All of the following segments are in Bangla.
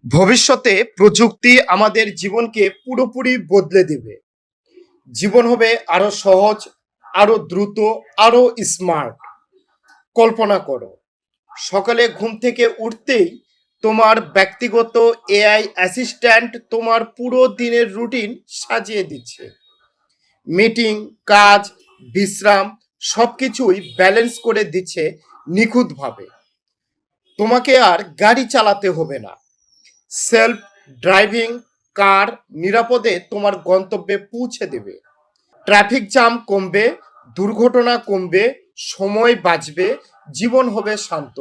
ভবিষ্যতে প্রযুক্তি আমাদের জীবনকে পুরোপুরি বদলে দেবে। জীবন হবে আরো সহজ, আরো দ্রুত, আরো স্মার্ট। কল্পনা করো, সকালে ঘুম থেকে উঠতেই তোমার ব্যক্তিগত এআই অ্যাসিস্ট্যান্ট তোমার পুরো দিনের রুটিন সাজিয়ে দিচ্ছে। মিটিং, কাজ, বিশ্রাম সবকিছুই ব্যালেন্স করে দিচ্ছে নিখুঁতভাবে। তোমাকে আর গাড়ি চালাতে হবে না। সেলফ ড্রাইভিং কার নিরাপদে তোমার গন্তব্যে পৌঁছে দেবে। ট্রাফিক জ্যাম কমবে, দুর্ঘটনা কমবে, সময় বাঁচবে, জীবন হবে শান্ত।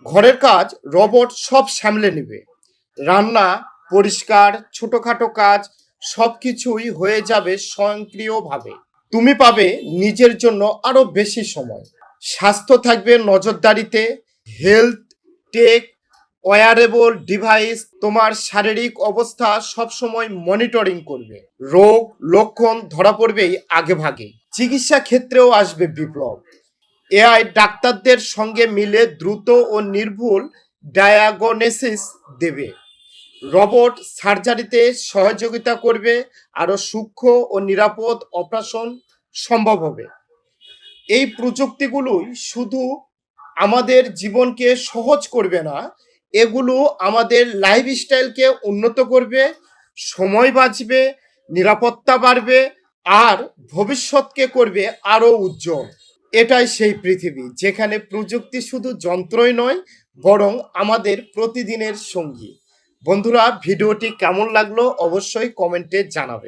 ঘরের কাজ রোবট সব সামলে নেবে। রান্না, পরিষ্কার, ছোটখাটো কাজ সব কিছুই হয়ে যাবে স্বয়ংক্রিয়ভাবে। তুমি পাবে নিজের জন্য আরো বেশি সময়। স্বাস্থ্য থাকবে নজরদারিতে। হেলথ টেক ওয়্যারেবল ডিভাইস তোমার শারীরিক অবস্থা সবসময় মনিটরিং করবে। রোগ লক্ষণ ধরা পড়বেই আগেভাগে। চিকিৎসা ক্ষেত্রেও আসবে বিপ্লব। এআই ডাক্তারদের সঙ্গে মিলে দ্রুত ও নির্ভুল ডায়াগনোসিস দেবে। রোবট সার্জারিতে সহযোগিতা করবে, আরও সূক্ষ্ম ও নিরাপদ অপারেশন সম্ভব হবে। এই প্রযুক্তিগুলোই শুধু আমাদের জীবনকে সহজ করবে না, এগুলো আমাদের লাইফস্টাইলকে উন্নত করবে, সময় বাঁচবে, নিরাপত্তা বাড়বে, আর ভবিষ্যৎকে করবে আরও উজ্জ্বল। এটাই সেই পৃথিবী যেখানে প্রযুক্তি শুধু যন্ত্রই নয়, বরং আমাদের প্রতিদিনের সঙ্গী। বন্ধুরা, ভিডিওটি কেমন লাগলো অবশ্যই কমেন্টে জানাবে।